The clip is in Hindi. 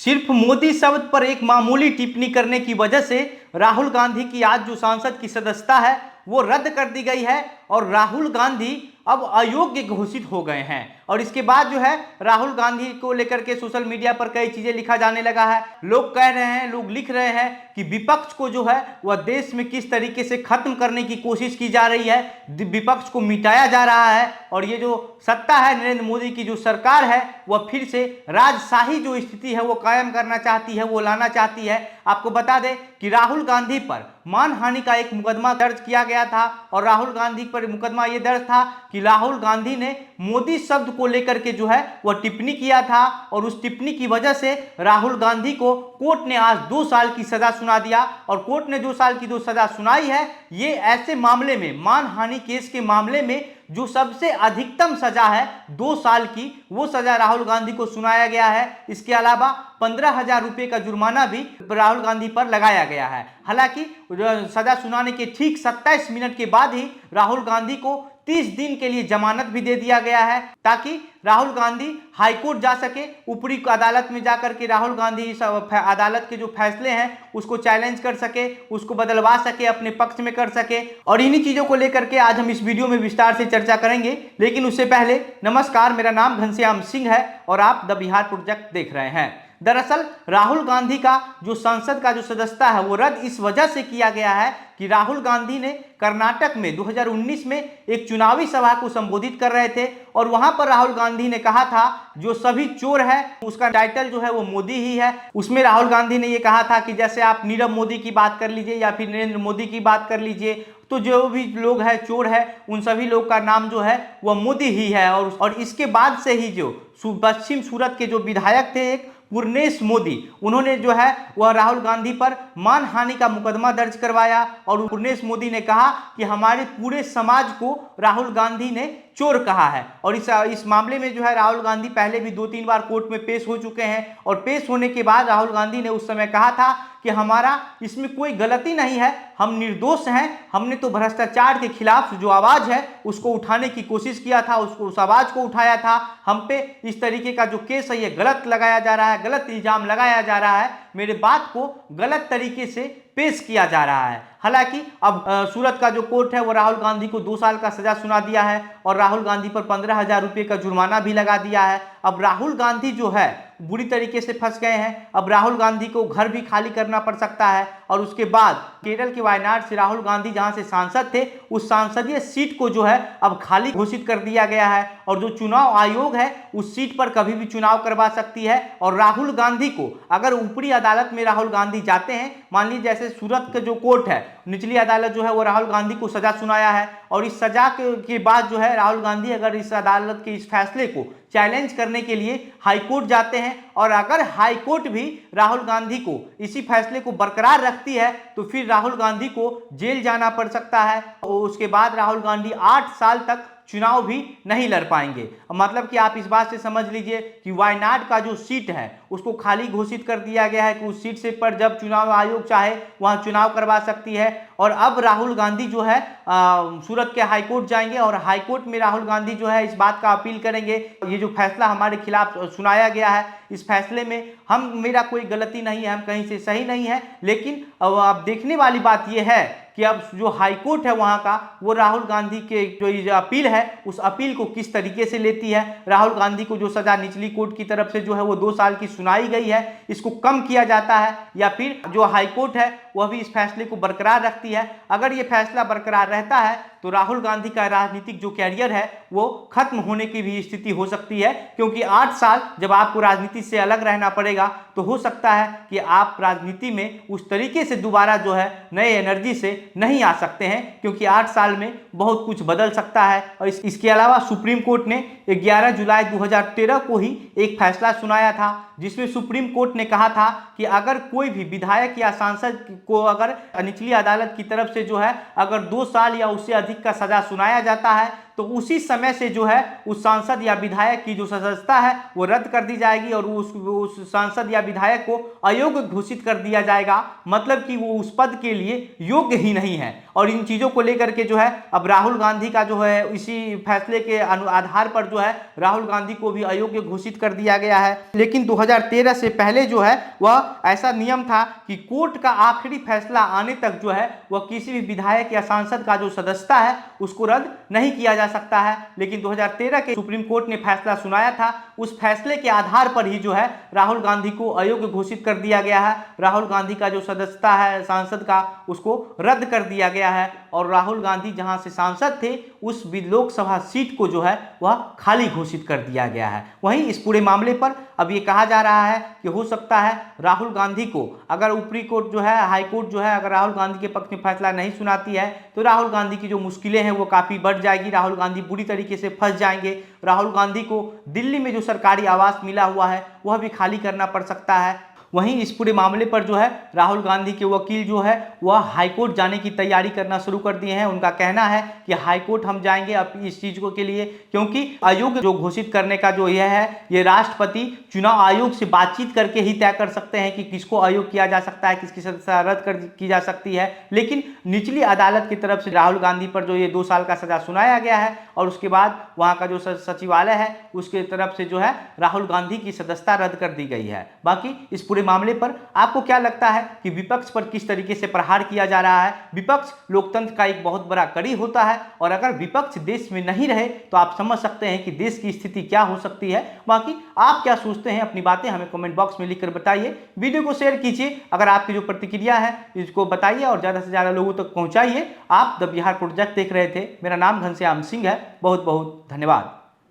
सिर्फ मोदी शब्द पर एक मामूली टिप्पणी करने की वजह से राहुल गांधी की आज जो सांसद की सदस्यता है वो रद्द कर दी गई है और राहुल गांधी अब अयोग्य घोषित हो गए हैं। और इसके बाद जो है राहुल गांधी को लेकर के सोशल मीडिया पर कई चीजें लिखा जाने लगा है। लोग कह रहे हैं, लोग लिख रहे हैं कि विपक्ष को जो है वह देश में किस तरीके से खत्म करने की कोशिश की जा रही है, विपक्ष को मिटाया जा रहा है और ये जो सत्ता है नरेंद्र मोदी की जो सरकार है वह फिर से राजशाही जो स्थिति है वो कायम करना चाहती है, वो लाना चाहती है। आपको बता दें कि राहुल गांधी पर मानहानि का एक मुकदमा दर्ज किया गया था और राहुल गांधी पर मुकदमा ये दर्ज था कि राहुल गांधी ने मोदी शब्द को लेकर के जो है वह टिप्पणी किया था और उस टिप्पणी की वजह से राहुल गांधी को कोर्ट ने आज 2 साल की सजा सुना दिया। और कोर्ट ने 2 साल की जो सजा सुनाई है ये ऐसे मामले में, मानहानि केस के मामले में जो सबसे अधिकतम सजा है 2 साल की, वो सजा राहुल गांधी को सुनाया गया है। इसके अलावा 15,000 रुपये का जुर्माना भी राहुल गांधी पर लगाया गया है। हालांकि सजा सुनाने के ठीक 27 मिनट के बाद ही राहुल गांधी को 30 दिन के लिए जमानत भी दे दिया गया है ताकि राहुल गांधी हाईकोर्ट जा सके, ऊपरी अदालत में जाकर के राहुल गांधी इस अदालत के जो फैसले हैं उसको चैलेंज कर सके, उसको बदलवा सके, अपने पक्ष में कर सके। और इन्हीं चीजों को लेकर के आज हम इस वीडियो में विस्तार से चर्चा करेंगे। लेकिन उससे पहले नमस्कार, मेरा नाम घनश्याम सिंह है और आप द बिहार प्रोजेक्ट देख रहे हैं। दरअसल राहुल गांधी का जो संसद का जो सदस्यता है वो रद्द इस वजह से किया गया है कि राहुल गांधी ने कर्नाटक में 2019 में एक चुनावी सभा को संबोधित कर रहे थे और वहां पर राहुल गांधी ने कहा था जो सभी चोर है उसका टाइटल जो है वो मोदी ही है। उसमें राहुल गांधी ने ये कहा था कि जैसे आप नीरव मोदी की बात कर लीजिए या फिर नरेंद्र मोदी की बात कर लीजिए, तो जो भी लोग हैं चोर है उन सभी लोग का नाम जो है वह मोदी ही है। और इसके बाद से ही जो पश्चिम सूरत के जो विधायक थे एक पूर्णेश मोदी, उन्होंने जो है वह राहुल गांधी पर मानहानि का मुकदमा दर्ज करवाया और पूर्णेश मोदी ने कहा कि हमारे पूरे समाज को राहुल गांधी ने चोर कहा है। और इस मामले में जो है राहुल गांधी पहले भी 2-3 बार कोर्ट में पेश हो चुके हैं और पेश होने के बाद राहुल गांधी ने उस समय कहा था कि हमारा इसमें कोई गलती नहीं है, हम निर्दोष हैं, हमने तो भ्रष्टाचार के खिलाफ जो आवाज है उसको उठाने की कोशिश किया था, उसको उस आवाज को उठाया था। हम पे इस तरीके का जो केस है ये गलत लगाया जा रहा है, गलत इल्जाम लगाया जा रहा है, मेरे बात को गलत तरीके से पेश किया जा रहा है। हालांकि अब सूरत का जो कोर्ट है वो राहुल गांधी को 2 साल का सजा सुना दिया है और राहुल गांधी पर 15,000 रुपये का जुर्माना भी लगा दिया है। अब राहुल गांधी जो है बुरी तरीके से फंस गए हैं। अब राहुल गांधी को घर भी खाली करना पड़ सकता है और उसके बाद केरल के वायनाड से राहुल गांधी जहां से सांसद थे उस सांसदीय सीट को जो है अब खाली घोषित कर दिया गया है और जो चुनाव आयोग है उस सीट पर कभी भी चुनाव करवा सकती है। और राहुल गांधी को अगर ऊपरी अदालत में राहुल गांधी जाते हैं, मान लीजिए जैसे सूरत का जो कोर्ट है, निचली अदालत जो है वो राहुल गांधी को सजा सुनाया है और इस सजा के बाद जो है राहुल गांधी अगर इस अदालत के इस फैसले को चैलेंज करने के लिए हाईकोर्ट जाते हैं और अगर हाईकोर्ट भी राहुल गांधी को इसी फैसले को बरकरार रखती है तो फिर राहुल गांधी को जेल जाना पड़ सकता है और उसके बाद राहुल गांधी 8 साल तक चुनाव भी नहीं लड़ पाएंगे। मतलब कि आप इस बात से समझ लीजिए कि वायनाड का जो सीट है उसको खाली घोषित कर दिया गया है कि उस सीट से पर जब चुनाव आयोग चाहे वहां चुनाव करवा सकती है। और अब राहुल गांधी जो है सूरत के हाईकोर्ट जाएंगे और हाईकोर्ट में राहुल गांधी जो है इस बात का अपील करेंगे ये जो फैसला हमारे खिलाफ सुनाया गया है इस फैसले में मेरा कोई गलती नहीं है, हम कहीं से सही नहीं है। लेकिन अब देखने वाली बात यह है कि अब जो हाईकोर्ट है वहां का वो राहुल गांधी के जो अपील है उस अपील को किस तरीके से लेती है। राहुल गांधी को जो सजा निचली कोर्ट की तरफ से जो है वो 2 साल की सुनाई गई है इसको कम किया जाता है या फिर जो हाईकोर्ट है वह भी इस फैसले को बरकरार रखती है। अगर ये फैसला बरकरार रहता है तो राहुल गांधी का राजनीतिक जो कैरियर है वो खत्म होने की भी स्थिति हो सकती है, क्योंकि 8 साल जब आपको राजनीति से अलग रहना पड़ेगा तो हो सकता है कि आप राजनीति में उस तरीके से दोबारा जो है नए एनर्जी से नहीं आ सकते हैं, क्योंकि 8 साल में बहुत कुछ बदल सकता है। और इसके अलावा सुप्रीम कोर्ट ने 11 जुलाई 2013 को ही एक फैसला सुनाया था जिसमें सुप्रीम कोर्ट ने कहा था कि अगर कोई भी विधायक या सांसद को अगर निचली अदालत की तरफ से जो है अगर 2 साल या उससे अधिक का सजा सुनाया जाता है तो उसी समय से जो है उस सांसद या विधायक की जो सदस्यता है वो रद्द कर दी जाएगी और उस सांसद या विधायक को अयोग्य घोषित कर दिया जाएगा, मतलब कि वो उस पद के लिए योग्य ही नहीं है। और इन चीज़ों को लेकर के जो है अब राहुल गांधी का जो है इसी फैसले के आधार पर जो है राहुल गांधी को भी अयोग्य घोषित कर दिया गया है। लेकिन 2013 से पहले जो है वह ऐसा नियम था कि कोर्ट का आखिरी फैसला आने तक जो है वह किसी भी विधायक या सांसद का जो सदस्यता है उसको रद्द नहीं किया जा सकता है। लेकिन 2013 के सुप्रीम कोर्ट ने फैसला सुनाया था, उस फैसले के आधार पर ही जो है राहुल गांधी को अयोग्य घोषित कर दिया गया है। राहुल गांधी का जो सदस्यता है सांसद का उसको रद्द कर दिया गया है और राहुल गांधी जहां से सांसद थे उस लोकसभा सीट को जो है वह खाली घोषित कर दिया गया है। वहीं इस पूरे मामले पर अब ये कहा जा रहा है कि हो सकता है राहुल गांधी को अगर ऊपरी कोर्ट जो है हाई कोर्ट जो है अगर राहुल गांधी के पक्ष में फैसला नहीं सुनाती है तो राहुल गांधी की जो मुश्किलें हैं वो काफ़ी बढ़ जाएगी। राहुल गांधी बुरी तरीके से फंस जाएंगे। राहुल गांधी को दिल्ली में जो सरकारी आवास मिला हुआ है वह भी खाली करना पड़ सकता है। वहीं इस पूरे मामले पर जो है राहुल गांधी के वकील जो है वह हाईकोर्ट जाने की तैयारी करना शुरू कर दिए हैं। उनका कहना है कि हाईकोर्ट हम जाएंगे अब इस चीज को के लिए, क्योंकि अयोग्य जो घोषित करने का जो यह है ये राष्ट्रपति चुनाव आयोग से बातचीत करके ही तय कर सकते हैं कि किसको अयोग्य किया जा सकता है, किसकी सदस्यता रद्द की जा सकती है। लेकिन निचली अदालत की तरफ से राहुल गांधी पर जो ये 2 साल का सजा सुनाया गया है और उसके बाद वहां का जो सचिवालय है उसके तरफ से जो है राहुल गांधी की सदस्यता रद्द कर दी गई है। बाकी इस पूरे मामले पर आपको क्या लगता है कि विपक्ष पर किस तरीके से प्रहार किया जा रहा है? विपक्ष लोकतंत्र का एक बहुत बड़ा कड़ी होता है और अगर विपक्ष देश में नहीं रहे तो आप समझ सकते हैं कि देश की स्थिति क्या हो सकती है। बाकी आप क्या सोचते हैं, अपनी बातें हमें कमेंट बॉक्स में लिखकर बताइए। वीडियो को शेयर कीजिए, अगर आपकी जो प्रतिक्रिया है इसको बताइए और ज़्यादा से ज़्यादा लोगों तक पहुँचाइए। आप द बिहार प्रोजेक्ट देख रहे थे। मेरा नाम घनश्याम सिंह है। बहुत बहुत धन्यवाद।